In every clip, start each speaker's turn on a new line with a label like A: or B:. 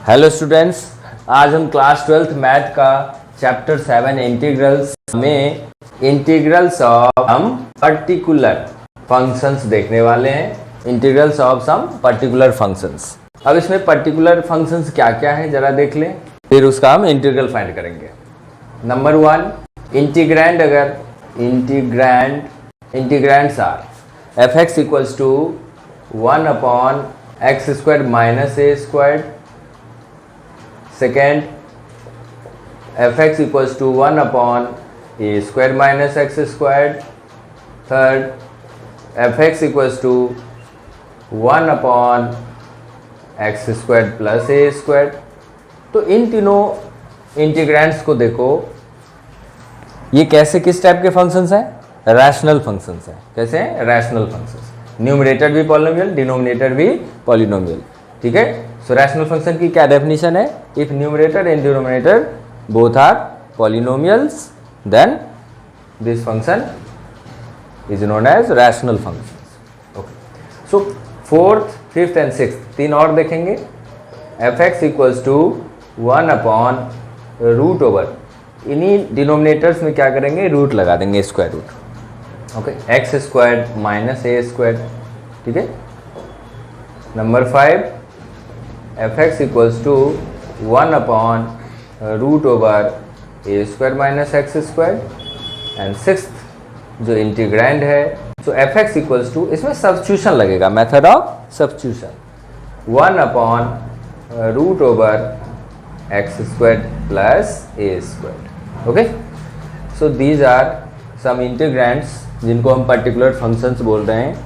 A: Hello students, आज हम class 12th math का चैप्टर 7 इंटीग्रल्स में integrals of some particular functions देखने वाले हैं। Integrals of some particular functions. अब इसमें पर्टिकुलर फंक्शंस क्या क्या है जरा देख लें, फिर उसका हम इंटीग्रल फाइंड करेंगे। नंबर 1, इंटीग्रैंड अगर integrands are f x equals to 1 upon x square minus A square. Second, f x equals to 1 upon A square minus x square. Third, f x equals to 1 upon x square plus A square. तो इन तीनों इंटीग्रैंड्स को देखो, ये कैसे किस type के functions हैं? रैशनल फंक्शंस हैं। कैसे हैं? Rational functions. न्यूमरेटर भी पॉलिनोमियल, डिनोमिनेटर भी पॉलिनोमियल। ठीक है। सो रैशनल फंक्शन की क्या डेफिनेशन है? If numerator and denominator both are polynomials then this function is known as rational functions. Okay. So fourth, fifth and sixth तीन और देखेंगे। F x equals to 1 upon root over, इन्हीं denominators में क्या करेंगे? रूट लगा देंगे, square root. Okay. X square minus ए square. ठीक है। Number 5, f x equals to 1 upon root over A square minus x square. And sixth जो integrand है, so f x equals to, इसमें सब्स्टिट्यूशन लगेगा, method of substitution, 1 upon root over x square plus A square. Okay. So these are some integrands जिनको हम particular functions बोल रहे हैं,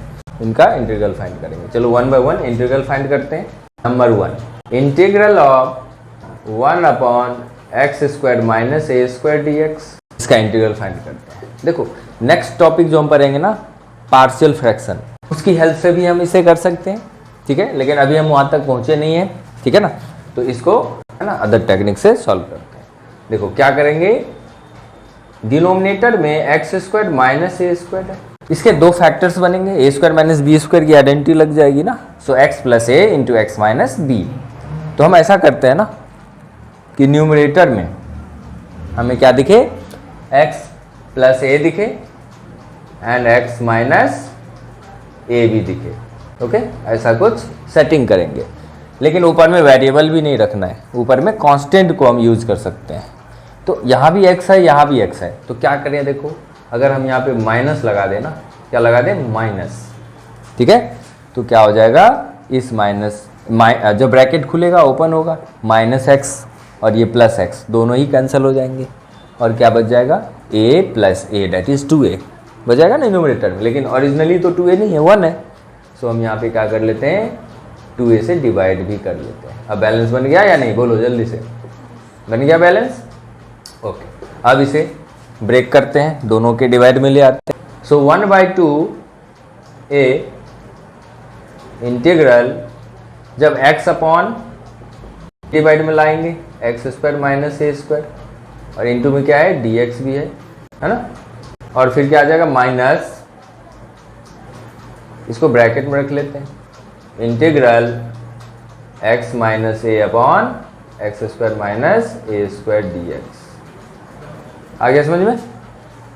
A: इनका इंटीग्रल फाइंड करेंगे। चलो one by one integral find करते हैं। Number 1, integral of 1 upon x square minus A square D x, इसका इंटीग्रल फाइंड करते हैं। देखो नेक्स्ट टॉपिक जो हम पढ़ेंगे ना, पार्शियल फ्रैक्शन, उसकी हेल्प से भी हम इसे कर सकते हैं। ठीक है। लेकिन अभी हम वहाँ तक पहुँचे नहीं हैं। ठीक है ना। तो इसको है ना अदर टेक्निक से सॉल्व करते हैं। देखो क्या करेंगे, डिनोमिनेटर में एक्स स्क्वायर माइनस ए स्क्वायर है, इसके दो फैक्टर्स बनेंगे, ए स्क्वायर माइनस बी स्क्वायर की आइडेंटिटी लग जाएगी ना। सो x plus a into x minus B. तो हम ऐसा करते हैं ना कि न्यूमरेटर में हमें क्या दिखे? एक्स प्लस ए दिखे एंड एक्स माइनस ए भी दिखे। ओके। ऐसा कुछ सेटिंग करेंगे, लेकिन ऊपर में वेरिएबल भी नहीं रखना है, ऊपर में कांस्टेंट को हम यूज कर सकते हैं। तो यहाँ भी x है, यहाँ भी x है, तो क्या करें? देखो अगर हम यहाँ पे माइनस लगा दें ना, क्या लगा दें? माइनस। ठीक है। तो क्या हो जाएगा? इस माइनस जो ब्रैकेट खुलेगा ओपन होगा, माइनस एक्स और ये प्लस एक्स दोनों ही कैंसिल हो जाएंगे, और क्या बच जाएगा? a plus A that is 2a बच जाएगा ना न्यूमरेटर में। लेकिन ओरिजिनली तो 2a नहीं है, 1 है। सो हम यहाँ पे क्या कर लेते हैं? 2a से डिवाइड भी कर लेते हैं। अब बैलेंस बन गया या नहीं? बोलो जल्दी से। बन गया बैलेंस? ओके। अब इसे ब्रेक करते हैं, दोनों के डिवाइड में ले आते हैं। सो 1/2 a इंटीग्रल, जब x अपॉन डिवाइड में लाएंगे एक्स स्क्वायर माइनस ए स्क्वायर, और इंटू में क्या है? dx भी है ना। और फिर क्या आ जाएगा? माइनस, इसको ब्रैकेट में रख लेते हैं, इंटीग्रल x माइनस ए अपॉन एक्स स्क्वायर माइनस ए स्क्वायर डी एक्स। आ गया समझ में?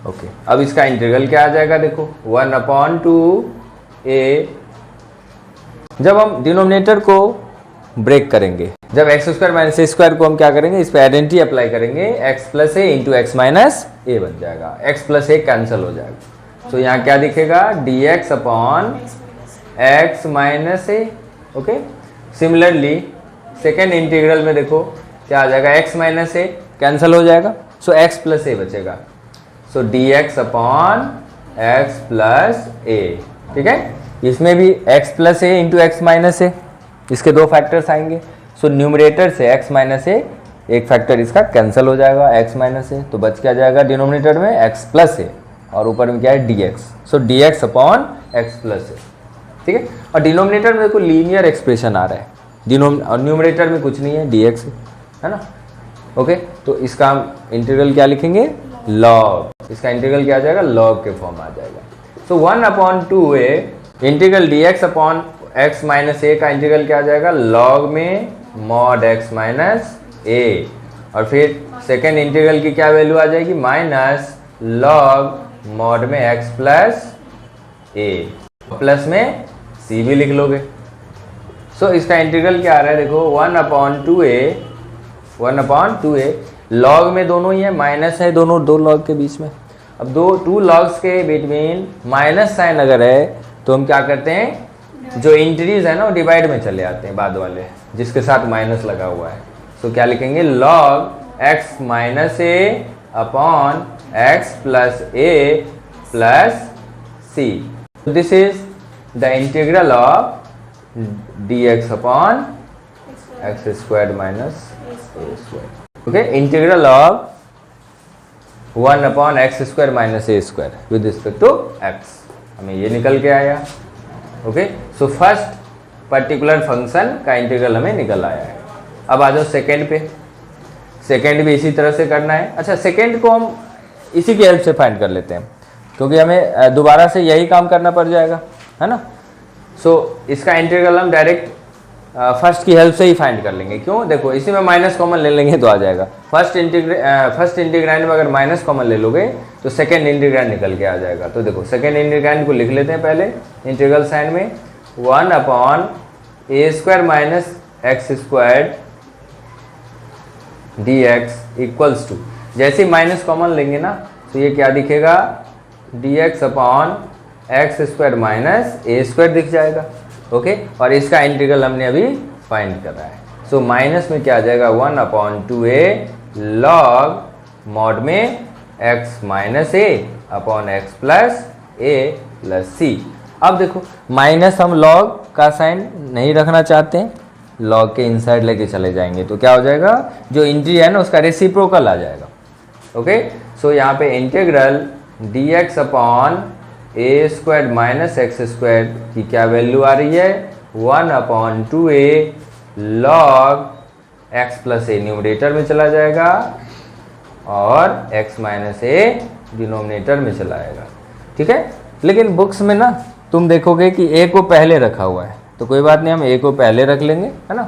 A: ओके। अब इसका इंटीग्रल क्या आ जाएगा? देखो 1 अपॉन 2a, जब हम डिनोमिनेटर को ब्रेक करेंगे, जब एक्स स्क्वायर माइनस ए स्क्वायर को हम क्या करेंगे? इस पर आइडेंटिटी अप्लाई करेंगे, x plus a into x minus ए बन जाएगा, एक्स प्लस ए कैंसिल हो जाएगा। तो यहाँ क्या दिखेगा? D x upon x minus a. Okay. Similarly second integral में देखो क्या आ जाएगा? एक्स माइनस ए कैंसिल हो जाएगा, सो एक्स प्लस ए बचेगा। So d x upon x plus a. ठीक है। इसमें भी x plus a into x minus a, इसके दो फैक्टर्स आएंगे। सो न्यूमरेटर से एक्स माइनस ए, एक फैक्टर इसका कैंसिल हो जाएगा, एक्स माइनस ए, तो बच क्या जाएगा डिनोमिनेटर में? एक्स प्लस ए, और ऊपर में क्या है? D x. So d x upon x plus a. ठीक है। और डिनोमिनेटर में देखो लीनियर एक्सप्रेशन आ रहा है, और न्यूमरेटर में कुछ नहीं है, डी एक्स है ना। ओके। तो इसका इंटीग्रल क्या लिखेंगे? लॉग। इसका इंटीग्रल क्या आ जाएगा? लॉग के फॉर्म आ जाएगा। So 1/2a integral dx upon x minus a का इंटीग्रल क्या आ जाएगा? लॉग में मॉड x माइनस a, और फिर सेकेंड इंटीग्रल की क्या वैल्यू आ जाएगी, माइनस लॉग मॉड में x प्लस a, प्लस में c भी लिख लोगे। सो इसका इंटीग्रल क्या आ रहा है, देखो 1/2a लॉग में दोनों ही है, माइनस है दोनों, दो लॉग के बीच में। अब टू लॉग्स के बिटवीन माइनस साइन अगर है तो हम क्या करते हैं, जो इंटीरीज है ना वो डिवाइड में चले आते हैं, बाद वाले जिसके साथ माइनस लगा हुआ है। सो क्या लिखेंगे, log x minus a upon x plus a plus c। This is the integral of dx upon x square minus a square. Okay, integral of 1 upon x square minus A square with respect to x, हमें ये निकल के आया। Okay, so first particular function का integral हमें निकल आया है। अब आ जाओ सेकेंड पे, सेकेंड भी इसी तरह से करना है। अच्छा, सेकेंड को हम इसी की हेल्प से फाइंड कर लेते हैं, क्योंकि हमें दोबारा से यही काम करना पड़ जाएगा, है ना। सो इसका इंटीग्रल हम डायरेक्ट फर्स्ट की हेल्प से ही फाइंड कर लेंगे। क्यों, देखो इसी में माइनस कॉमन ले लेंगे तो आ जाएगा। फर्स्ट इंटीग्रैंड में अगर माइनस कॉमन ले लोगे तो सेकेंड इंटीग्रैंड निकल के आ जाएगा। तो देखो सेकेंड इंटीग्रैंड को लिख लेते हैं पहले इंटीग्रल साइन में, 1 upon A square minus x square D x equals to, जैसे माइनस कॉमन लेंगे ना तो ये क्या दिखेगा, d x upon x square minus ए स्क्वायर दिख जाएगा। ओके, और इसका इंटीग्रल हमने अभी फाइंड करा है। सो माइनस में क्या आ जाएगा, 1/2a लॉग मॉड में x minus a upon x plus a plus c। अब देखो माइनस हम लॉग का साइन नहीं रखना चाहते हैं, लॉग के इनसाइड लेके चले जाएंगे तो क्या हो जाएगा, जो इंट्री है ना उसका रेसिप्रोकल आ जाएगा। ओके, सो यहाँ पे इंटीग्रल dx अपॉन ए स्क्वायर माइनस एक्स स्क्वायर की क्या वैल्यू आ रही है, 1/2a लॉग एक्स प्लस ए न्यूमरेटर में चला जाएगा और x माइनस ए डिनोमिनेटर में चला आएगा। ठीक है, लेकिन बुक्स में ना तुम देखोगे कि a को पहले रखा हुआ है, तो कोई बात नहीं, हम a को पहले रख लेंगे, है ना।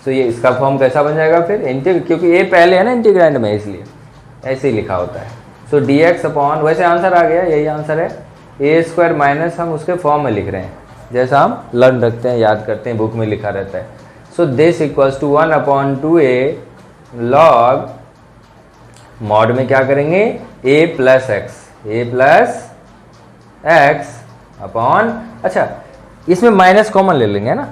A: तो ये इसका फॉर्म कैसा बन जाएगा फिर, क्योंकि a पहले है ना इंटीग्रैंड में, इसलिए ऐसे ही लिखा होता है। सो dx अपॉन, वैसे आंसर आ गया, यही आंसर है, ए स्क्वायर माइनस हम उसके फॉर्म में लिख रहे हैं जैसा हम लर्न रखते हैं, याद करते हैं, बुक में लिखा रहता है। So this equals to 1/2a log mod में क्या करेंगे, a प्लस एक्स अपॉन, अच्छा इसमें माइनस कॉमन ले लेंगे, है ना।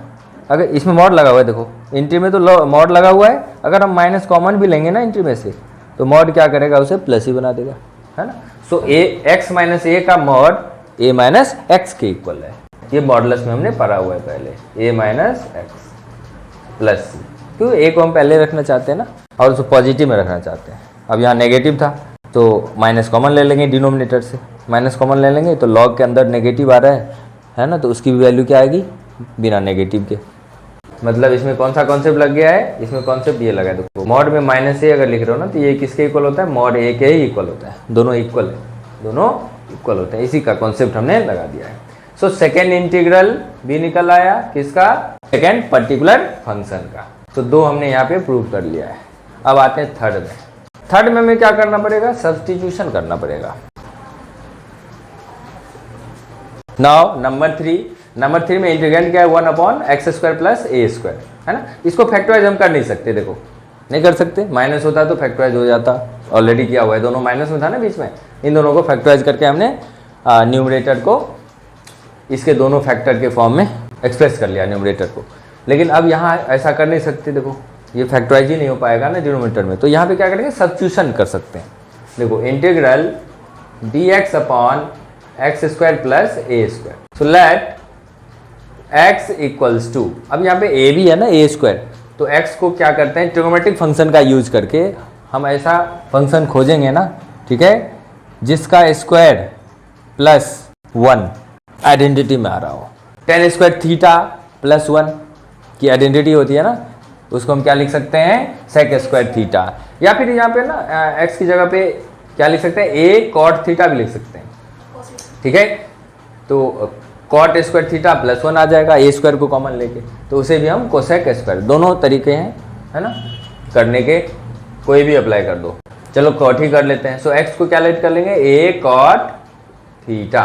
A: अगर इसमें मॉड लगा हुआ है, देखो इंट्री में तो मॉड लगा हुआ है, अगर हम माइनस कॉमन भी लेंगे ना इंट्री में से तो मॉड क्या करेगा, उसे प्लस ही बना देगा, है ना। सो एक्स माइनस ए का मॉड a माइनस एक्स के इक्वल है, ये मॉडुलस में हमने पढ़ा हुआ है पहले, a माइनस एक्स प्लस सी, क्यों a को हम पहले रखना चाहते हैं ना और उसको पॉजिटिव में रखना चाहते हैं। अब यहाँ नेगेटिव था तो माइनस कॉमन ले लेंगे, डिनोमिनेटर से माइनस कॉमन ले लेंगे तो लॉग के अंदर नेगेटिव आ रहा है ना, तो उसकी भी वैल्यू क्या आएगी, बिना नेगेटिव के। मतलब इसमें कौन सा कॉन्सेप्ट लग गया है, इसमें कॉन्सेप्ट ये लगा है, देखो मॉड में माइनस ए अगर लिख रहे हो ना तो ये किसके इक्वल होता है, मॉड ए के ही इक्वल होता है, दोनों इक्वल है, दोनों इक्वल होते हैं, इसी का कॉन्सेप्ट हमने लगा दिया है। सो सेकेंड इंटीग्रल भी निकल आया, किसका, सेकेंड पर्टिकुलर फंक्शन का। तो दो हमने यहाँ पे प्रूव कर लिया है। अब आते हैं थर्ड में। थर्ड में हमें क्या करना पड़ेगा, सब्स्टिट्यूशन करना पड़ेगा। नाउ नंबर थ्री में इंटीग्रेंड क्या है, 1/x स्क्वायर प्लस ए स्क्वायर, है ना। इसको फैक्टराइज हम कर नहीं सकते, देखो नहीं कर सकते, माइनस होता तो फैक्टराइज हो जाता, ऑलरेडी किया हुआ है, दोनों माइनस में था ना बीच में, इन दोनों को फैक्टराइज करके हमने न्यूमरेटर को इसके दोनों फैक्टर के फॉर्म में एक्सप्रेस कर लिया न्यूमरेटर को। लेकिन अब यहाँ ऐसा कर नहीं सकते, देखो ये फैक्टराइज ही नहीं हो पाएगा ना डिनोमिनेटर में, तो यहाँ पे क्या करेंगे, सब्स्टिट्यूशन कर सकते हैं। देखो integral dx upon x square plus A square, so let x equals to, अब यहाँ पे a भी है ना ए स्क्वायर, तो x को क्या करते हैं, ट्रिग्नोमेट्रिक फंक्शन का यूज करके हम ऐसा फंक्शन खोजेंगे ना, ठीक है, जिसका स्क्वायर प्लस 1 आइडेंटिटी में आ रहा हो। टेन स्क्वायर थीटा प्लस 1 की आइडेंटिटी होती है ना, उसको हम क्या लिख सकते हैं, सेक स्क्वायर थीटा, या फिर यहाँ पे ना x की जगह पे क्या लिख सकते हैं, a कॉट थीटा भी लिख सकते हैं, ठीक है। तो कॉट स्क्वायर थीटा प्लस 1 आ जाएगा ए स्क्वायर को कॉमन लेके, तो उसे भी हम कोसेक स्क्वायर, दोनों तरीके हैं है ना करने के, कोई भी अप्लाई कर दो। चलो कॉट ही कर लेते हैं। सो एक्स को क्या लेट कर लेंगे ए कॉट थीटा।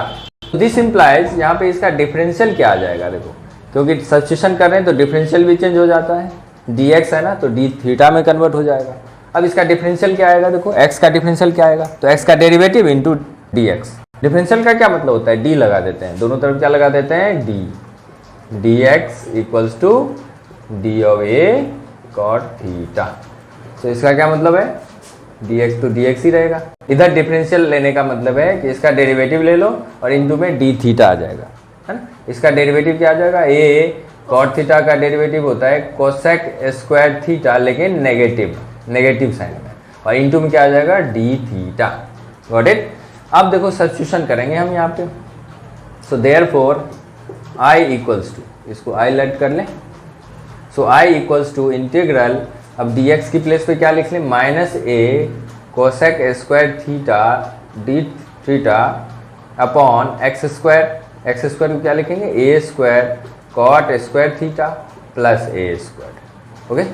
A: दिस इम्प्लाइज यहाँ पे इसका डिफरेंशियल क्या आ जाएगा, देखो क्योंकि सब्स्टिट्यूशन कर रहे हैं तो डिफरेंशियल भी चेंज हो जाता है, डी एक्स है ना तो डी थीटा में कन्वर्ट हो जाएगा। अब इसका डिफरेंशियल क्या आएगा, देखो एक्स का डिफरेंशियल क्या आएगा, तो एक्स का derivative into D x. Differential का क्या मतलब होता है, डी लगा देते हैं, दोनों तरफ क्या लगा देते हैं D, D x equals to D of A cot theta. तो इसका क्या मतलब है, डी एक्स तो डी एक्स ही रहेगा। इधर डिफरेंशियल लेने का मतलब है कि इसका डेरिवेटिव ले लो और इंटू में डी थीटा आ जाएगा, है ना। इसका डेरिवेटिव क्या आ जाएगा, ए कॉट थीटा का डेरिवेटिव होता है कोसेक स्क्वायर थीटा, लेकिन नेगेटिव साइन में, और इंटू में क्या आ जाएगा डी थीटा। Got it. अब देखो सब्स्टिट्यूशन करेंगे हम यहाँ पे। So therefore I equals to, इसको आई लेट कर लें। So I equals to integral, अब डी एक्स की प्लेस पे क्या लिख लें, minus a cosec square theta d theta upon x square. X square को क्या लिखेंगे a square cot square theta plus A square. Okay,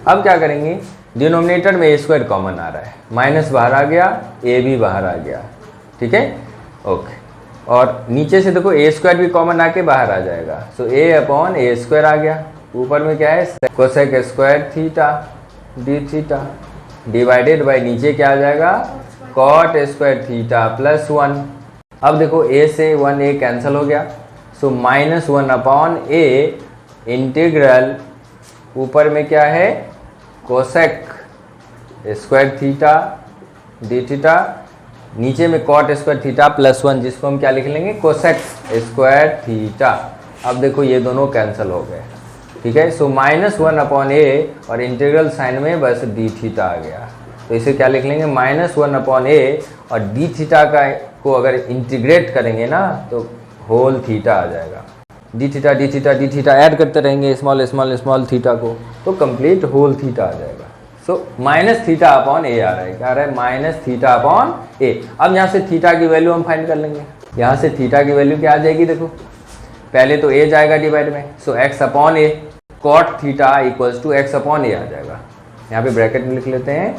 A: अब क्या करेंगे, डिनोमिनेटर में ए स्क्वायर कॉमन आ रहा है, माइनस बाहर आ गया, ए भी बाहर आ गया, ठीक है। ओके, और नीचे से देखो ए स्क्वायर भी कॉमन आके बाहर आ जाएगा। सो ए अपॉन ए स्क्वायर आ गया, ऊपर में क्या है cosec square theta d theta divided bye नीचे क्या आ जाएगा कॉट स्क्वायर थीटा प्लस 1। अब देखो ए से 1 ए कैंसिल हो गया, सो माइनस 1 अपॉन ए इंटीग्रल, ऊपर में क्या है cosec square theta d theta, नीचे में कॉट स्क्वायर थीटा प्लस 1, जिसको हम क्या लिख लेंगे कोसेक स्क्वायर थीटा। अब देखो ये दोनों कैंसिल हो गए, ठीक है। सो माइनस 1 अपॉन ए और इंटीग्रल साइन में बस डी थीटा आ गया, तो इसे क्या लिख लेंगे माइनस 1 अपॉन ए, और डी थीटा का को अगर इंटीग्रेट करेंगे ना तो होल थीटा आ जाएगा। डी थीटा ऐड करते रहेंगे स्मॉल थीटा को, तो कंप्लीट होल थीटा आ जाएगा। So minus theta upon a आ रहा है, क्या आ रहा है माइनस थीटा अपॉन ए। अब यहाँ से थीटा की वैल्यू हम फाइंड कर लेंगे, यहाँ से थीटा की वैल्यू क्या आ जाएगी, देखो पहले तो ए जाएगा डिवाइड में, so x upon a cot theta equals to x upon a आ जाएगा। यहाँ पे ब्रैकेट में लिख लेते हैं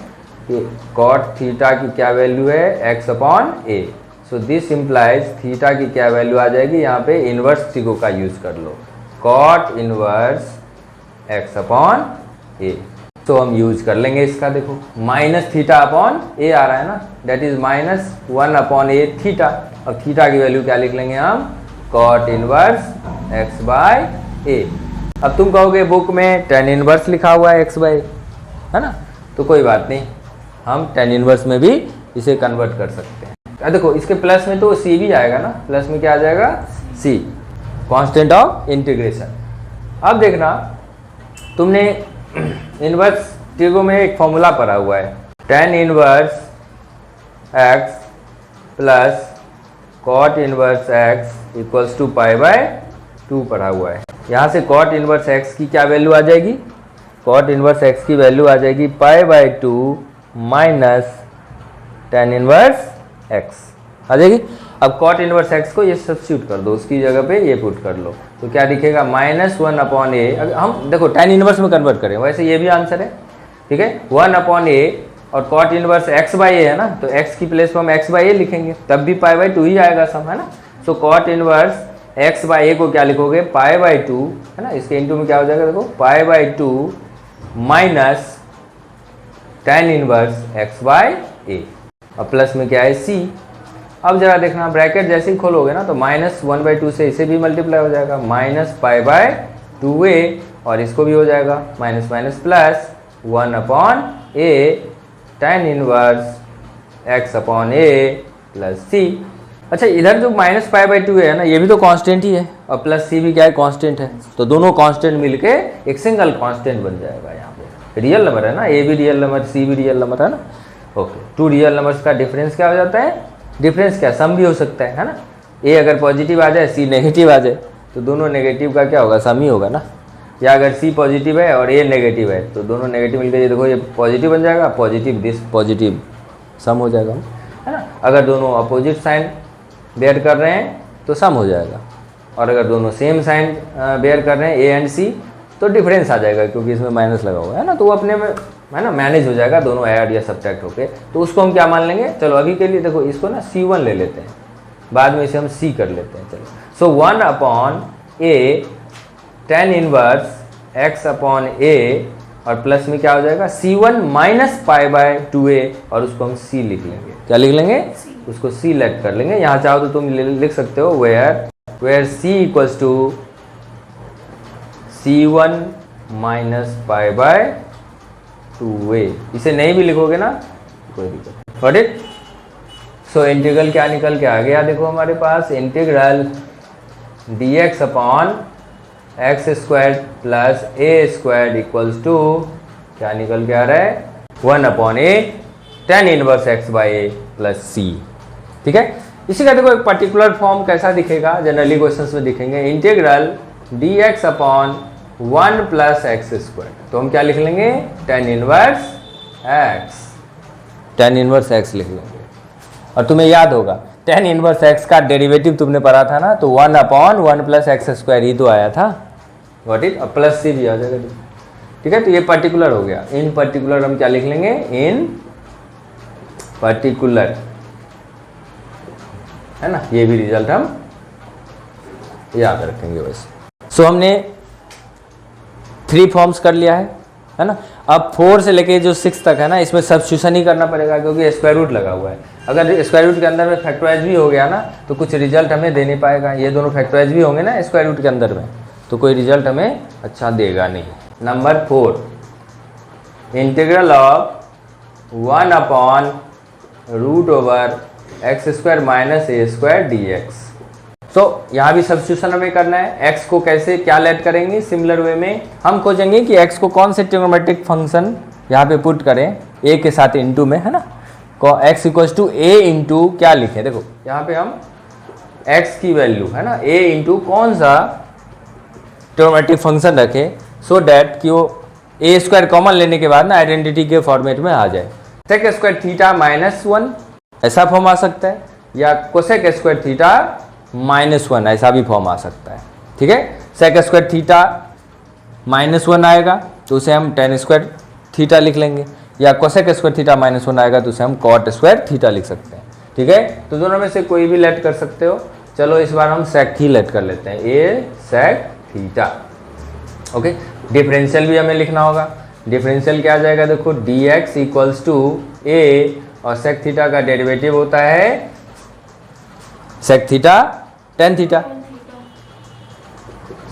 A: कि कॉट थीटा की क्या वैल्यू है X upon a. So this implies theta की क्या वैल्यू आ जाएगी, यहाँ पे इनवर्स थीटा का यूज कर लो, कॉट इनवर्स एक्स अपॉन ए। तो हम यूज कर लेंगे इसका, देखो माइनस थीटा अपॉन ए आ रहा है ना, that is minus 1 upon A theta. अब थीटा की वैल्यू क्या लिख लेंगे हम, कॉट इनवर्स एक्स बाय ए। अब तुम कहोगे बुक में tan इनवर्स लिखा हुआ है एक्स बाय, है ना, तो कोई बात नहीं, हम tan इनवर्स में भी इसे कन्वर्ट कर सकते हैं। देखो इसके प्लस में तो c भी आएगा ना, प्लस में क्या आ जाएगा c, कांस्टेंट ऑफ इंटीग्रेशन। अब देखना तुमने इनवर्स ट्रिगो में एक फॉर्मूला पढ़ा हुआ है, tan inverse x plus cot inverse x equals to pi by 2 पढ़ा हुआ है। यहाँ से कॉट इनवर्स x की क्या वैल्यू आ जाएगी, कॉट इनवर्स x की वैल्यू आ जाएगी पाई by 2 minus tan inverse x आ जाएगी। अब कॉट इनवर्स x को ये सब्स्टिट्यूट कर दो, उसकी जगह पे ये पुट कर लो, तो क्या दिखेगा माइनस 1 अपॉन ए। हम देखो tan इनवर्स में कन्वर्ट करें, वैसे ये भी आंसर है, ठीक है। 1 अपॉन ए और कॉट इनवर्स x बाई ए है ना, तो x की प्लेस पर हम x बाई ए लिखेंगे, तब भी पाई बाई 2 ही आएगा सब, है ना। सो कॉट इनवर्स x बाई ए को क्या लिखोगे पाई बाई 2, है ना, इसके इंटू में क्या हो जाएगा देखो pi by 2 minus tan inverse x by a, और प्लस में क्या है c। अब जरा देखना ब्रैकेट जैसे ही खोलोगे ना तो माइनस 1/2 से इसे भी मल्टीप्लाई हो जाएगा, माइनस पाई बाई 2a, और इसको भी हो जाएगा minus minus plus 1 upon a tan inverse x upon A plus c। अच्छा इधर जो माइनस पाई बाई 2 है ना, ये भी तो कांस्टेंट ही है, और प्लस c भी क्या है कांस्टेंट है, तो दोनों कांस्टेंट मिलके एक सिंगल कांस्टेंट बन जाएगा। यहाँ पे रियल नंबर है ना, a भी रियल नंबर c भी रियल नंबर है ना। ओके, 2 रियल नंबर्स का डिफरेंस क्या हो जाता है, डिफरेंस क्या सम भी हो सकता है ना। a अगर पॉजिटिव आ जाए c नेगेटिव आ जाए तो दोनों नेगेटिव का क्या होगा सम ही होगा ना, या अगर c पॉजिटिव है और a नेगेटिव है तो दोनों नेगेटिव मिलकर ये देखो ये पॉजिटिव बन जाएगा, पॉजिटिव दिस पॉजिटिव सम हो जाएगा, है ना। अगर दोनों अपोजिट साइन बेयर कर रहे हैं तो सम हो जाएगा, और अगर दोनों सेम साइन बेयर कर रहे हैं ए एंड सी तो डिफरेंस आ जाएगा क्योंकि इसमें माइनस लगा हुआ है ना, तो वो अपने में है ना मैनेज हो जाएगा दोनों ऐड या सब्ट्रैक्ट होके। तो उसको हम क्या मान लेंगे, चलो अभी के लिए देखो इसको ना C1 ले लेते हैं, बाद में इसे हम C कर लेते हैं। चलो सो 1 upon a tan inverse x upon ए और प्लस में क्या हो जाएगा C1 minus pi by 2a और उसको हम C लिख लेंगे। क्या लिख लेंगे, उसको C लेट कर लेंगे। यहाँ चाहो तो तुम लिख सकते हो where C equals to C1 minus pi by 2a। इसे नहीं भी लिखोगे ना कोई दिक्कत। Got it. सो इंटीग्रल क्या निकल के आ गया, देखो हमारे पास integral dx upon x square plus A square equals to क्या निकल के आ रहा है 1 upon a tan inverse x by a plus c. ठीक है, इसी का देखो एक पर्टिकुलर फॉर्म कैसा दिखेगा, जनरली क्वेश्चंस में दिखेंगे integral dx upon 1 plus x square. तो हम क्या लिख लेंगे tan इनवर्स x लिख लेंगे। और तुम्हें याद होगा tan इनवर्स x का डेरिवेटिव तुमने पढ़ा था ना, तो 1 अपॉन 1 प्लस एक्स स्क्वायर ही तो आया था। व्हाट इट, और प्लस सी भी आ जाएगा। ठीक है, तो ये पर्टिकुलर हो गया। इन पर्टिकुलर हम क्या लिख लेंगे, इन पर्टिकुलर, है ना, ये भी रिजल्ट हम याद रखेंगे वैसे। सो हमने 3 फॉर्म्स कर लिया है ना। अब 4 से लेके जो 6 तक है ना, इसमें सब्स्टिट्यूशन ही करना पड़ेगा क्योंकि स्क्वायर रूट लगा हुआ है। अगर स्क्वायर रूट के अंदर में फैक्टराइज भी हो गया ना तो कुछ रिजल्ट हमें दे नहीं पाएगा। ये दोनों फैक्टराइज भी होंगे ना स्क्वायर रूट के अंदर में, तो कोई रिजल्ट हमें अच्छा देगा नहीं। Number 4, integral of 1 upon root over x square minus A square D X. तो यहाँ भी सब्स्टिट्यूशन हमें करना है। x को कैसे क्या लेट करेंगे, सिमिलर वे में हम खोजेंगे कि x को कौन से ट्रिग्नोमेट्रिक फंक्शन यहाँ पे पुट करें a के साथ इनटू में, है ना। x equals to a into क्या लिखें, देखो यहाँ पे हम x की वैल्यू है ना a इंटू कौन सा ट्रिग्नोमेट्रिक फंक्शन रखें सो डैट कि वो a स्क्वायर कॉमन लेने के बाद ना आइडेंटिटी के फॉर्मेट में आ जाए। सेक स्क्वायर थीटा माइनस 1 ऐसा फॉर्म आ सकता है, या कोसेक स्क्वायर थीटा माइनस 1 ऐसा भी फॉर्म आ सकता है। ठीक है, सेक स्क्वायर थीटा माइनस 1 आएगा तो उसे हम टेन स्क्वायर थीटा लिख लेंगे, या कोसेक स्क्वायर थीटा माइनस 1 आएगा तो उसे हम कॉट स्क्वायर थीटा लिख सकते हैं। ठीक है, तो दोनों में से कोई भी लेट कर सकते हो। चलो इस बार हम सेक ही लेट कर लेते हैं, ए सेक थीटा। ओके, डिफरेंशियल भी हमें लिखना होगा। डिफरेंशियल क्या आ जाएगा, देखो dx इक्वल्स टू ए और सेक थीटा का डेरिवेटिव होता है sec theta tan theta,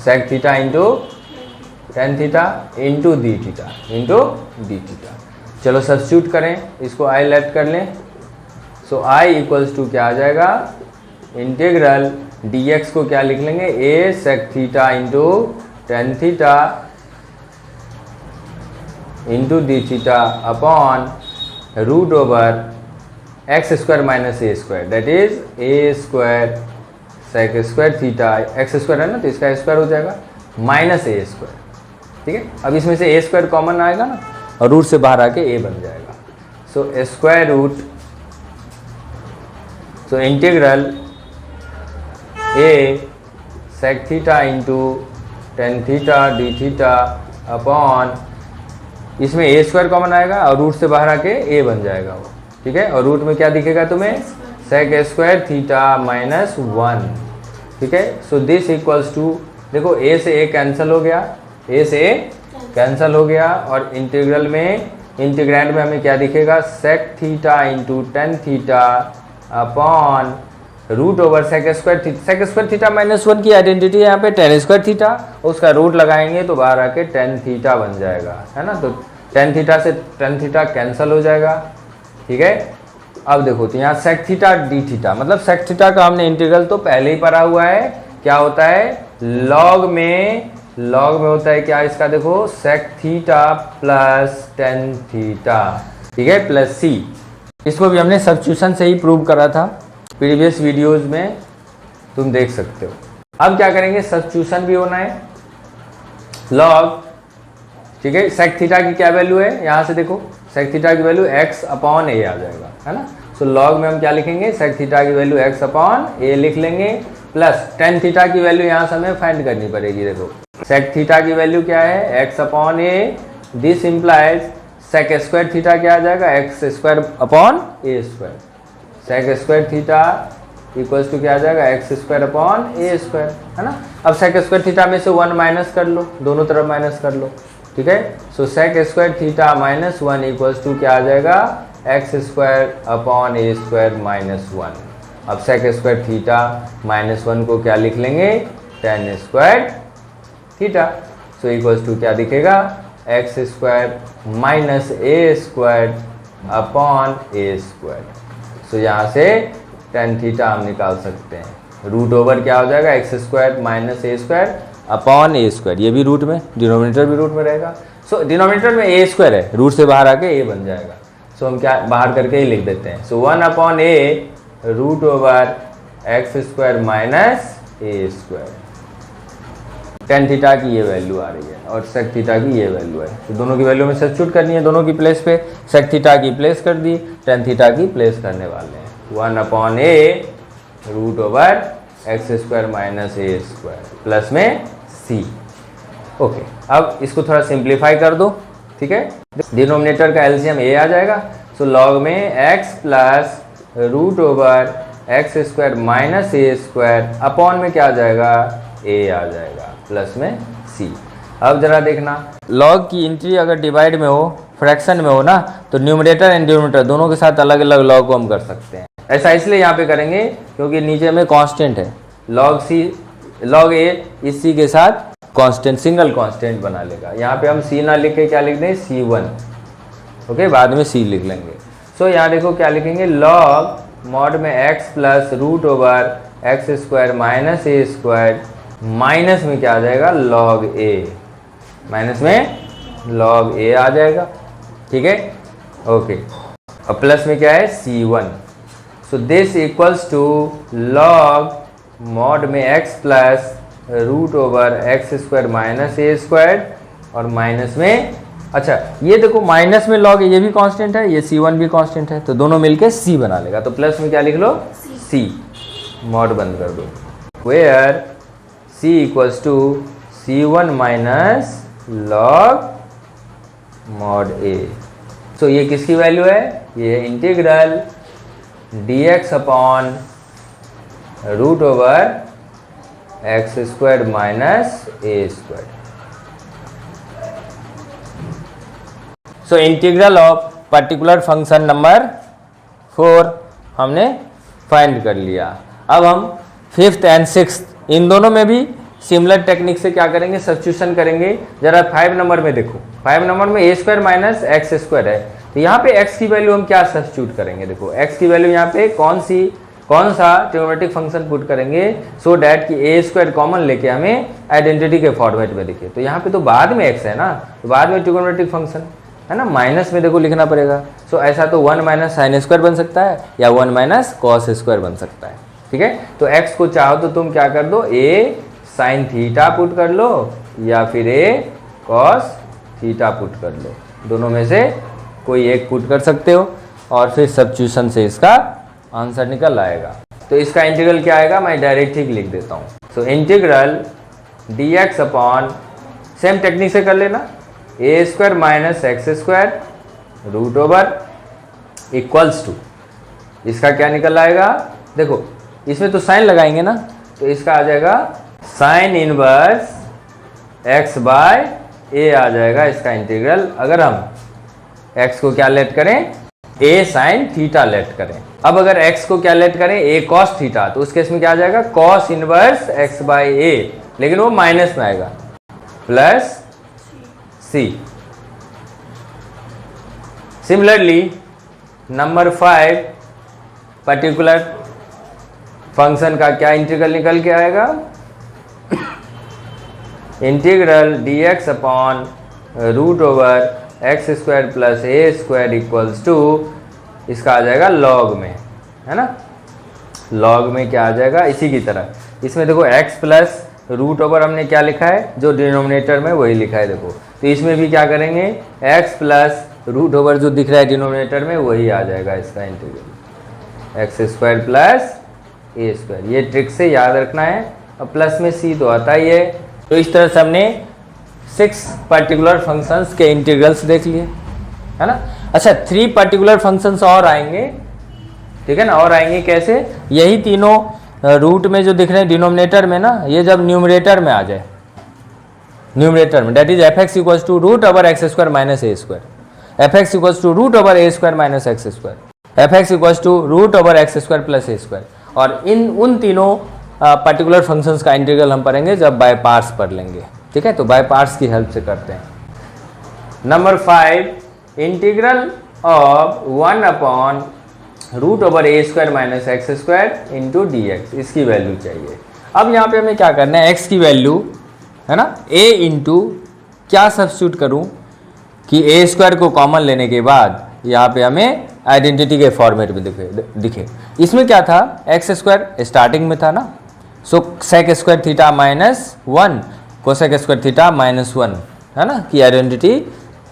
A: sec theta into tan theta into D theta. चलो सब्स्टिट्यूट करें, इसको आई लेट कर लें। सो आई इक्वल्स टू क्या आ जाएगा, इंटीग्रल dx को क्या लिख लेंगे, a sec theta into tan theta into D theta upon root over x square minus A square, that is a square sec square theta, x square है ना तो इसका स्क्वायर हो जाएगा माइनस ए स्क्वायर। ठीक है, अब इसमें से ए स्क्वायर कॉमन आएगा ना और रूट से बाहर आके ए बन जाएगा। So square root, so integral a sec theta into tan theta d theta upon, इसमें ए स्क्वायर कॉमन आएगा और रूट से बाहर आके ए बन जाएगा वो। ठीक है, और रूट में क्या दिखेगा तुम्हें, सेक स्क्वायर थीटा माइनस 1। ठीक है, सो दिस इक्वल्स टू, देखो ए से ए कैंसिल हो गया, ए से ए कैंसिल हो गया, और इंटीग्रल में इंटीग्रैंड में हमें क्या दिखेगा, sec theta into tan theta upon root over sec square theta minus 1 की आइडेंटिटी है यहाँ पे टेन स्क्वायर थीटा, उसका रूट लगाएंगे तो बाहर आके टेन थीटा बन जाएगा, है ना। तो टेन थीटा से टेन थीटा कैंसिल हो जाएगा। ठीक है, अब देखो तो यहाँ सेक थीटा डी थीटा, मतलब सेक थीटा का हमने इंटीग्रल तो पहले ही पढ़ा हुआ है, क्या होता है लॉग में होता है क्या इसका, देखो sec theta plus tan theta. ठीक है, प्लस सी, इसको भी हमने सब्स्टिट्यूशन से ही प्रूव करा था प्रीवियस वीडियोस में, तुम देख सकते हो। अब क्या करेंगे, सब्स्टिट्यूशन भी होना है, लॉग। ठीक है, सेक थीटा की क्या वैल्यू है, यहाँ से देखो सेक थीटा की वैल्यू x अपॉन ए आ जाएगा, है ना। सो लॉग में हम क्या लिखेंगे, सेक थीटा की वैल्यू x अपॉन ए लिख लेंगे, प्लस टेन थीटा की वैल्यू यहाँ से हमें फाइंड करनी पड़ेगी। देखो सेक थीटा की वैल्यू क्या है, X upon A, this implies sec square theta क्या आ जाएगा, x square upon A square. Sec square theta equals to क्या आ जाएगा, एक्स स्क्वायर अपॉन ए स्क्वायर, है ना। अब सेक स्क्वायर थीटा में से 1 माइनस कर लो, दोनों तरफ माइनस कर लो, ठीक है। So sec square theta minus 1 equals to क्या आ जाएगा, एक्स स्क्वायर अपॉन ए स्क्वायर माइनस 1। अब सेक स्क्वायर थीटा माइनस 1 को क्या लिख लेंगे, tan square theta. So equals to क्या दिखेगा, एक्स स्क्वायर माइनस ए स्क्वायर अपॉन ए स्क्वायर। सो यहाँ से टेन थीटा हम निकाल सकते हैं। रूट ओवर क्या हो जाएगा, एक्स स्क्वायर माइनस ए स्क्वायर अपॉन ए स्क्वायर, ये भी रूट में, डिनोमिनेटर भी रूट में रहेगा। सो डिनोमिनेटर में ए स्क्वायर है, रूट से बाहर आके ए बन जाएगा। सो हम क्या बाहर करके ही लिख देते हैं। So 1 upon a root over x square minus A square. Tan theta की ये वैल्यू आ रही है और सेक थीटा की ये वैल्यू है। तो दोनों की वैल्यू में सब्स्टिट्यूट करनी है, दोनों की प्लेस पे। सेक थीटा की प्लेस कर दी, टेन थीटा की प्लेस करने वाले हैं। 1 upon a root over x square minus A square plus में सी। ओके, अब इसको थोड़ा सिंप्लीफाई कर दो, ठीक है। डिनोमिनेटर का एलसीएम ए आ जाएगा। सो लॉग में x plus root over x square minus ए स्क्वायर अपॉन में क्या आ जाएगा, ए आ जाएगा प्लस में सी। अब जरा देखना, लॉग की एंट्री अगर डिवाइड में हो, फ्रैक्शन में हो ना, तो न्यूमरेटर एंड डिनोमिनेटर दोनों के साथ अलग अलग लॉग को हम कर सकते हैं। ऐसा इसलिए यहाँ पे करेंगे क्योंकि नीचे में कांस्टेंट है, लॉग सी लॉग ए इस सी के साथ कांस्टेंट सिंगल कांस्टेंट बना लेगा। यहाँ पे हम सी ना लिख के क्या लिख दें, C1, ओके, बाद में सी लिख लेंगे। सो यहाँ देखो क्या लिखेंगे, लॉग मॉड में x plus root over x square minus ए स्क्वायर माइनस में क्या आ जाएगा, लॉग ए, माइनस में लॉग ए आ जाएगा, ठीक है, ओके। और प्लस में क्या है, C1। So this equals to log mod में x plus root over x square minus ए स्क्वायर और माइनस में, अच्छा ये देखो माइनस में लॉग ये भी कांस्टेंट है, ये C1 भी कांस्टेंट है, तो दोनों मिलके C बना लेगा। तो प्लस में क्या लिख लो, C, मॉड बंद कर दो, where C equals to C1 minus log mod a. So ये किसकी वैल्यू है, ये है integral dx upon root over x square minus A square. So integral of particular function number 4 हमने फाइंड कर लिया। अब हम 5th एंड 6th इन दोनों में भी सिमिलर टेक्निक से क्या करेंगे, सब्स्टिट्यूशन करेंगे। जरा 5 नंबर में देखो, 5 नंबर में ए स्क्वायर माइनस एक्स स्क्वायर है, तो यहाँ पे x की वैल्यू हम क्या सब्स्टिट्यूट करेंगे। देखो x की वैल्यू यहाँ पे कौन सा ट्रिग्नोमेट्रिक फंक्शन पुट करेंगे, सो डैट कि ए स्क्वायर कॉमन लेके हमें आइडेंटिटी के फॉर्मेट में दिखे। तो यहाँ पे तो बाद में x है ना, तो बाद में ट्रिग्नोमेट्रिक फंक्शन है ना, माइनस में देखो लिखना पड़ेगा। सो ऐसा तो 1 माइनस साइन स्क्वायर बन सकता है या 1 माइनस कॉस स्क्वायर बन सकता है, ठीक है। तो x को चाहो तो तुम क्या कर दो, a साइन थीटा पुट कर लो या फिर a कॉस थीटा पुट कर लो, दोनों में से कोई एक पुट कर सकते हो और फिर सब्स्टिट्यूशन से इसका आंसर निकल आएगा। तो इसका इंटीग्रल क्या आएगा, मैं डायरेक्ट ही लिख देता हूँ। So integral dx upon, same technique से कर लेना, a square minus x square root over equals to, इसका क्या निकल आएगा, देखो इसमें तो साइन लगाएंगे ना, तो इसका आ जाएगा साइन इनवर्स एक्स बाय ए आ जाएगा इसका इंटीग्रल। अगर हम x को क्या लेट करें, a साइन थीटा लेट करें। अब अगर x को क्या लेट करें, a कॉस थीटा, तो उस केस में क्या आ जाएगा, cos inverse x by A, लेकिन वो माइनस में आएगा, plus c। Similarly number 5 particular function का क्या इंटीग्रल निकल के आएगा, integral dx upon root over x square plus A square equals to, इसका आ जाएगा लॉग में, है ना, लॉग में क्या आ जाएगा, इसी की तरह इसमें देखो x प्लस रूट ओवर हमने क्या लिखा है, जो डिनोमिनेटर में वही लिखा है। देखो तो इसमें भी क्या करेंगे, x प्लस रूट ओवर जो दिख रहा है डिनोमिनेटर में वही आ जाएगा इसका इंटीग्रल, एक्स स्क्वायर प्लस ए स्क्वायर। ये ट्रिक से याद रखना है। और प्लस में सी तो आता ही है। तो इस तरह से हमने 6 पर्टिकुलर फंक्शंस के इंटीग्रल्स देख लिए, है ना। अच्छा, 3 पर्टिकुलर फंक्शंस और आएंगे, ठीक है ना। और आएंगे कैसे? यही तीनों रूट में जो दिख रहे हैं डिनोमिनेटर में ना, ये जब न्यूमरेटर में आ जाए, न्यूमरेटर में, that is F X equal to root over x square minus A square, F X equal to root over A square minus x square, F X equal to root over x square plus A square. और उन तीनों particular functions का integral हम पढ़ेंगे जब by parts पढ़ लेंगे, ठीक है। तो बाय पार्ट्स की हेल्प से करते हैं। Number 5, integral of 1 upon root over A square minus x square into D X, इसकी वैल्यू चाहिए। अब यहाँ पे हमें क्या करना है, एक्स की वैल्यू, है ना, ए इंटू क्या सब्स्टिट्यूट करूँ कि ए स्क्वायर को कॉमन लेने के बाद यहाँ पे हमें आइडेंटिटी के फॉर्मेट में दिखे। इसमें क्या था, एक्स स्क्वायर स्टार्टिंग में था ना, so sec square theta minus 1 cosec square theta minus 1, है ना, कि आइडेंटिटी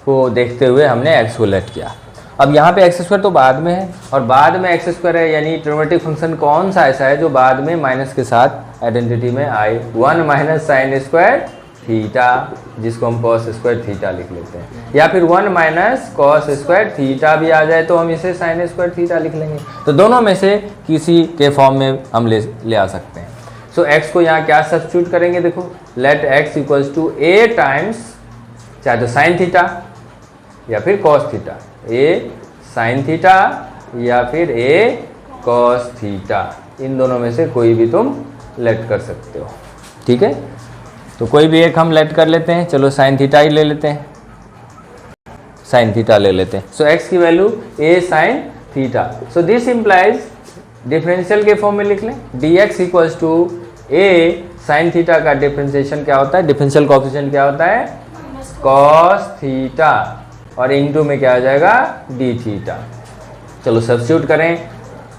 A: को देखते हुए हमने एक्स को लेट किया। अब यहाँ पे एक्स स्क्वायर तो बाद में है, और बाद में एक्स स्क्वायर है, यानी ट्रिग्नोमेट्रिक फंक्शन कौन सा ऐसा है जो बाद में माइनस के साथ आइडेंटिटी में आए। 1 माइनस साइन स्क्वायर थीटा, जिसको हम कॉस स्क्वायर थीटा लिख लेते हैं, या फिर 1 माइनस कॉस स्क्वायर थीटा भी आ जाए तो हम इसे साइन स्क्वायर थीटा लिख लेंगे। तो दोनों में से किसी के फॉर्म में हम ले आ सकते हैं। सो एक्स को यहाँ क्या सब्स्टिट्यूट करेंगे, देखो, let X equals to A times, चाहे तो साइन थीटा या फिर cos theta, A sine theta या फिर ए कॉस थीटा, इन दोनों में से कोई भी तुम लेट कर सकते हो, ठीक है। तो कोई भी एक हम लेट कर लेते हैं, चलो साइन थीटा ही ले लेते हैं, साइन थीटा ले लेते हैं। सो एक्स की value a sine theta. So this implies, differential के फॉर्म में लिख लें, d x equals to a sine theta का डिफरेंशिएशन क्या होता है, डिफरेंशियल कोएफिशिएंट क्या होता है, कॉस थीटा, और इनटू में क्या आ जाएगा, डी थीटा। चलो सब्स्टिट्यूट करें,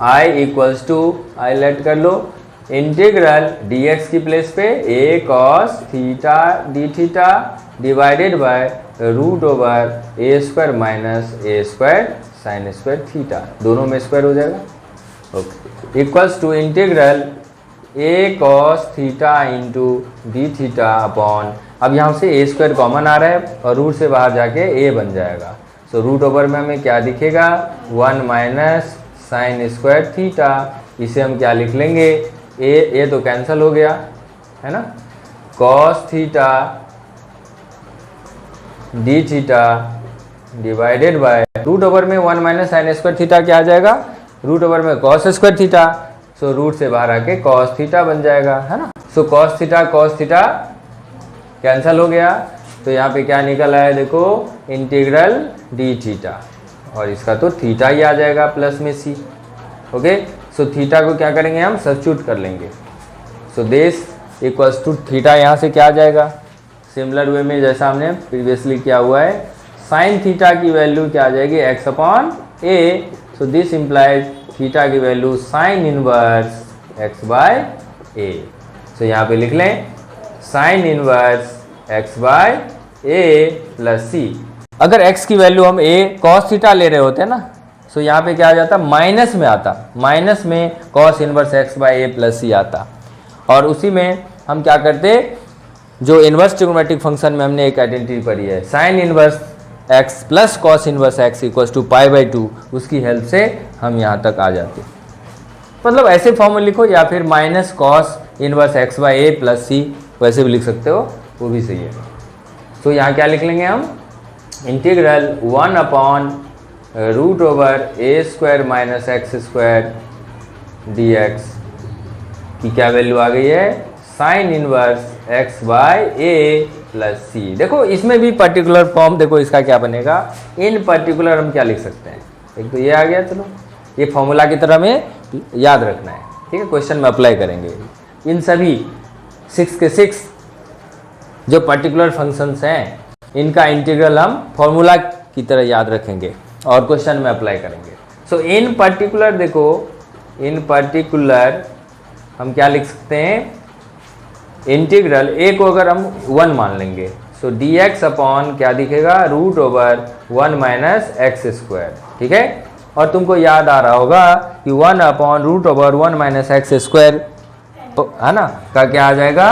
A: I equals to, I let कर लो, इंटीग्रल डी एक्स की प्लेस पे a cos theta d theta divided by root over A square minus A square sine square theta, दोनों में स्क्वायर हो जाएगा, okay, equals to integral a cos theta into D theta upon, अब यहाँ से ए square common आ रहा है और रूट से बाहर जाके ए बन जाएगा। सो रूट ओवर में हमें क्या दिखेगा, 1 माइनस साइन स्क्वायर थीटा, इसे हम क्या लिख लेंगे, ए तो कैंसिल हो गया, है ना, cos theta d theta divided by root over में 1 माइनस साइन स्क्वायर थीटा क्या आ जाएगा, रूट ओवर में cos square theta, so root से बाहर आके कॉस थीटा बन जाएगा, है ना। सो कॉस थीटा कैंसिल हो गया, तो यहाँ पे क्या निकल आया, देखो, इंटीग्रल डी थीटा, और इसका तो थीटा ही आ जाएगा प्लस में सी, ओके। सो थीटा को क्या करेंगे, हम सब्स्टिट्यूट कर लेंगे। So this equals to theta, यहाँ से क्या आ जाएगा, सिमिलर वे में जैसा हमने प्रीवियसली किया हुआ है, साइन थीटा की वैल्यू क्या आ जाएगी, x upon a. So this implies theta की value sine inverse x by a. So यहाँ पे लिख लें sine inverse x by a plus c. अगर x की वैल्यू हम a cos थीटा ले रहे होते हैं ना, सो यहाँ पे क्या आ जाता, माइनस में आता, माइनस में cos inverse x by a plus सी आता, और उसी में हम क्या करते, जो इनवर्स ट्रिग्नोमेट्रिक फंक्शन में हमने एक आइडेंटिटी पढ़ी है, sine inverse x plus cos inverse x equals to pi by 2, उसकी हेल्प से हम यहाँ तक आ जाते। मतलब ऐसे फॉर्म में लिखो, या फिर minus cos inverse x by a plus c, वैसे भी लिख सकते हो, वो भी सही है। तो यहाँ क्या लिख लेंगे हम, इंटीग्रल 1 अपॉन रूट ओवर ए square minus x square D x की क्या वैल्यू आ गई है, sine inverse x by a plus c. देखो इसमें भी पर्टिकुलर फॉर्म, देखो इसका क्या बनेगा, इन पर्टिकुलर हम क्या लिख सकते हैं, एक तो ये आ गया, चलो ये फॉर्मूला की तरह में याद रखना है, ठीक है, क्वेश्चन में अप्लाई करेंगे। इन सभी 6 के 6 जो पर्टिकुलर फंक्शंस हैं, इनका इंटीग्रल हम फॉर्मूला की तरह याद रखेंगे और क्वेश्चन में अप्लाई करेंगे। सो इन पर्टिकुलर, देखो इन पर्टिकुलर हम क्या लिख सकते हैं, इंटीग्रल ए को अगर हम 1 मान लेंगे, सो डी एक्स अपॉन क्या दिखेगा, root over 1 minus x square, ठीक है। और तुमको याद आ रहा होगा कि 1/√1 माइनस एक्स स्क्वायर है ना का क्या आ जाएगा,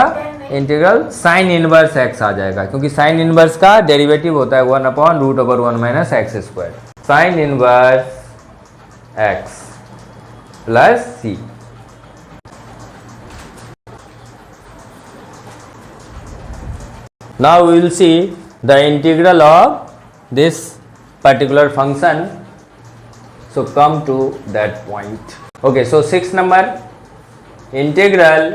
A: इंटीग्रल साइन इनवर्स एक्स आ जाएगा, क्योंकि साइन इनवर्स का डेरिवेटिव होता है 1/√1 minus x square, sine inverse x plus c. Now we will see the integral of this particular function. So come to that point. Okay, so 6 number, integral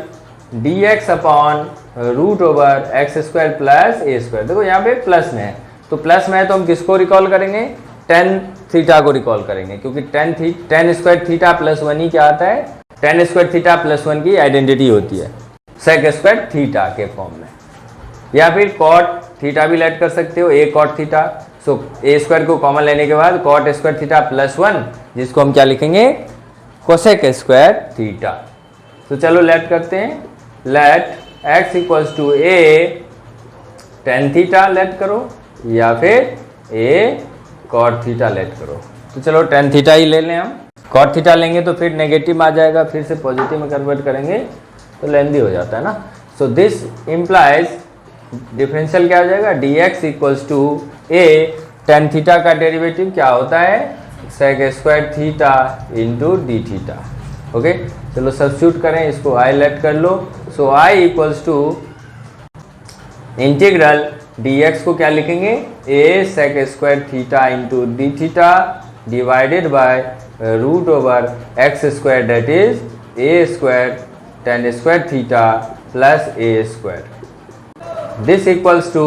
A: dx upon √x square plus a square। देखो यहाँ पे plus में है, तो plus में है तो हम किसको रिकॉल करेंगे, टेन थीटा को रिकॉल करेंगे, क्योंकि टेन स्क्वायर थीटा प्लस 1 ही क्या आता है, टेन स्क्वायर थीटा प्लस 1 की आइडेंटिटी होती है सेक स्क्वायर थीटा के फॉर्म में, या फिर कॉट थीटा भी लेट कर सकते हो, ए कॉट थीटा। सो ए स्क्वायर को कॉमन लेने के बाद कॉट स्क्वायर थीटा प्लस 1, जिसको हम क्या लिखेंगे, कोसेक स्क्वायर थीटा। तो चलो लेट करते हैं, let x equals to a tan theta let करो, या फिर ए कॉट थीटा लेट करो। तो चलो टेन थीटा ही ले लें हम, कॉट थीटा लेंगे तो फिर नेगेटिव आ जाएगा, फिर से पॉजिटिव में कन्वर्ट करेंगे तो लेंदी हो जाता है ना। सो दिस इम्प्लाइज डिफरेंशियल क्या हो जाएगा, dx equals to a tan theta का डेरिवेटिव क्या होता है, sec square theta into D theta. Okay, चलो सब्स्टिट्यूट करें, इसको आई लेट कर लो। So I equals to integral dx को क्या लिखेंगे, a sec square theta into D theta divided by √x square, that is a square tan square theta plus A square. This equals to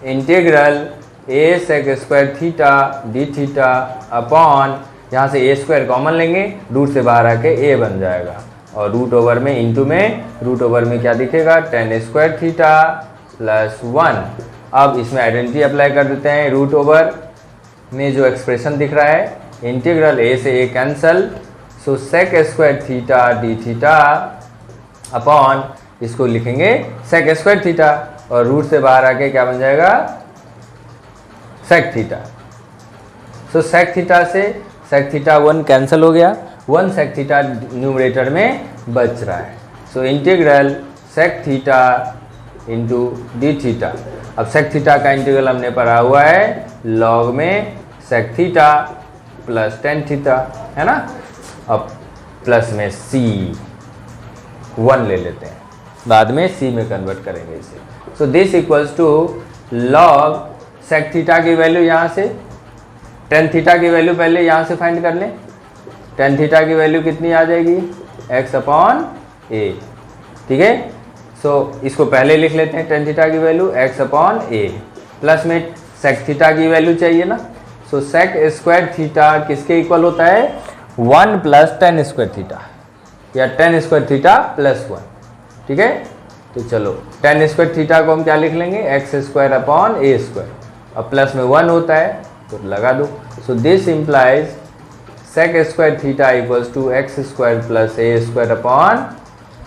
A: integral a sec square theta d theta upon, यहाँ से ए square common लेंगे, root से बाहर आके a बन जाएगा, और root over में इंटू में, रूट ओवर में क्या दिखेगा, टेन स्क्वायर थीटा प्लस 1। अब इसमें आइडेंटिटी अप्लाई कर देते हैं, रूट ओवर में जो एक्सप्रेशन दिख रहा है, इंटीग्रल ए से a cancel, so sec square theta d theta upon, इसको लिखेंगे सेक स्क्वायर थीटा, और रूट से बाहर आके क्या बन जाएगा, सेक थीटा। सो सेक थीटा से सेक थीटा 1 कैंसिल हो गया, 1 सेक थीटा न्यूमरेटर में बच रहा है। So integral sec theta into D theta. अब सेक थीटा का इंटीग्रल हमने पढ़ा हुआ है लॉग में sec theta plus tan theta, है ना। अब प्लस में सी 1 ले लेते हैं, बाद में सी में कन्वर्ट करेंगे इसे। So this equals to log sec theta की वैल्यू, यहाँ से टेन थीटा की वैल्यू पहले यहाँ से फाइंड कर लें। टेन थीटा की वैल्यू कितनी आ जाएगी, x अपॉन ए, ठीक है। सो इसको पहले लिख लेते हैं, टेन थीटा की वैल्यू x अपॉन ए, प्लस में सेक थीटा की वैल्यू चाहिए ना। सो सेक स्क्वायर थीटा किसके इक्वल होता है, 1 प्लस टेन स्क्वायर थीटा, या टेन स्क्वायर थीटा प्लस 1, ठीक है। तो चलो टेन स्क्वायर थीटा को हम क्या लिख लेंगे, एक्स स्क्वायर अपॉन ए स्क्वायर, अब प्लस में 1 होता है तो लगा दो। So this implies sec square theta equals to x square plus A square upon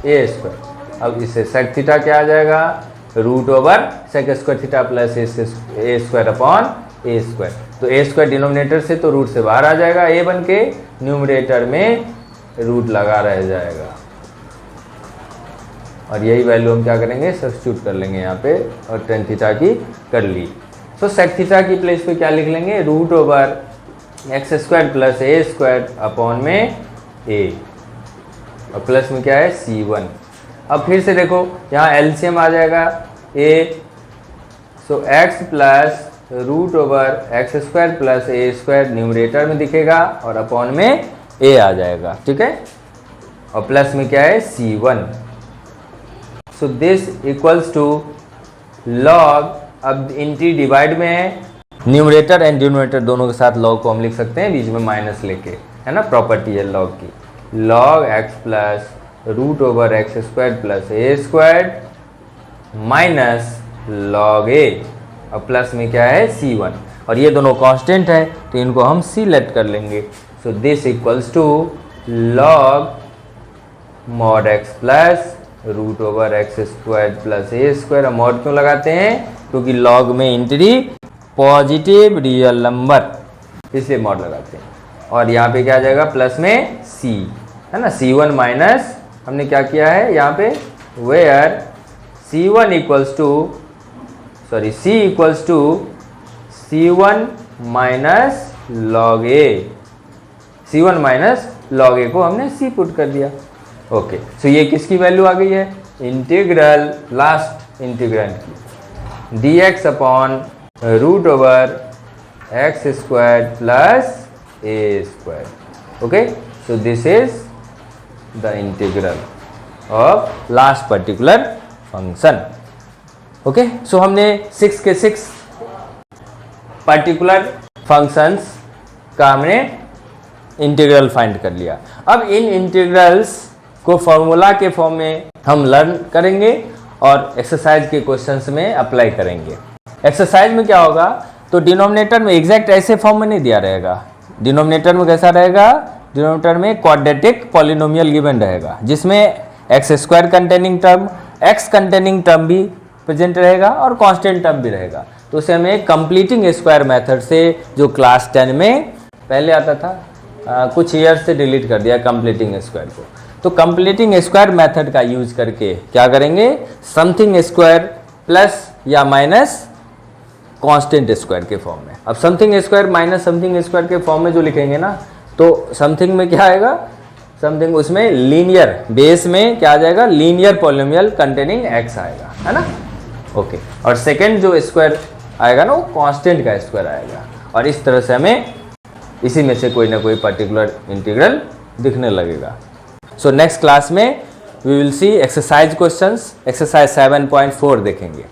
A: A square. अब इससे सेक थीटा क्या आ जाएगा, root over sec square theta plus ए स्क्वायर अपॉन ए स्क्वायर। तो ए स्क्वायर डिनोमिनेटर से तो रूट से बाहर आ जाएगा, ए बन के न्यूमरेटर में रूट लगा रह जाएगा, और यही वैल्यू हम क्या करेंगे, सब्स्टिट्यूट कर लेंगे यहाँ पे, और टेन थीटा की कर ली। सो सेक थीटा की प्लेस पे क्या लिख लेंगे, root over x square plus ए स्क्वायर अपॉन में ए, और प्लस में क्या है C1। अब फिर से देखो यहाँ एलसीएम आ जाएगा a, so x plus root over x square plus A square numerator में दिखेगा, और अपॉन में a आ जाएगा, ठीक है, और प्लस में क्या है C1। So this equals to log, अब इंटी डिवाइड में है, न्यूमरेटर एंड डिनोमिनेटर दोनों के साथ लॉग को हम लिख सकते हैं बीच में माइनस लेके, है ना, प्रॉपर्टी है लॉग की। Log x plus root over x square plus A square minus log a, और प्लस में क्या है C1, और ये दोनों कांस्टेंट है तो इनको हम C लेट कर लेंगे। So this equals to log mod x plus root over x square plus A square. Mod क्यों लगाते हैं, क्योंकि लॉग में इंट्री पॉजिटिव रियल नंबर, इसलिए मॉड लगाते हैं। और यहाँ पे क्या आ जाएगा प्लस में c, है ना। c1 माइनस हमने क्या किया है यहाँ पे, where c1 equals to c equals to c1 minus log a, c1 minus log a को हमने c पुट कर दिया। ओके, सो ये किसकी वैल्यू आ गई है, इंटीग्रल लास्ट इंटीग्रेंड की, dx upon root over x square plus A square. Okay, so this is the integral of last particular function. Okay, so हमने 6 के 6 पर्टिकुलर फंक्शंस का हमने इंटीग्रल फाइंड कर लिया। अब इन इंटीग्रल्स को फॉर्मूला के फॉर्म में हम लर्न करेंगे और एक्सरसाइज के क्वेश्चंस में अप्लाई करेंगे। एक्सरसाइज में क्या होगा, तो डिनोमिनेटर में एग्जैक्ट ऐसे फॉर्म में नहीं दिया रहेगा। डिनोमिनेटर में कैसा रहेगा, डिनोमिनेटर में क्वाड्रेटिक पॉलिनोमियल गिवन रहेगा, जिसमें x square containing term, x containing term भी प्रेजेंट रहेगा और कांस्टेंट टर्म भी रहेगा। तो उसे हमें कंप्लीटिंग स्क्वायर मेथड से, जो क्लास 10 में पहले आता था, कुछ ईयर से डिलीट कर दिया कंप्लीटिंग स्क्वायर को। तो कंप्लीटिंग स्क्वायर मेथड का यूज करके क्या करेंगे, समथिंग स्क्वायर प्लस या माइनस कांस्टेंट स्क्वायर के फॉर्म में। अब something square minus something square के फॉर्म में जो लिखेंगे ना, तो समथिंग में क्या आएगा, समथिंग उसमें लीनियर, बेस में क्या आ जाएगा, लीनियर पॉलिनोमियल कंटेनिंग एक्स आएगा, है ना। ओके, और सेकेंड जो स्क्वायर आएगा ना, वो कांस्टेंट का स्क्वायर आएगा। और इस तरह से हमें इसी में से कोई ना कोई पर्टिकुलर इंटीग्रल दिखने लगेगा। सो नेक्स्ट क्लास में we will see exercise questions, exercise 7.4 देखेंगे।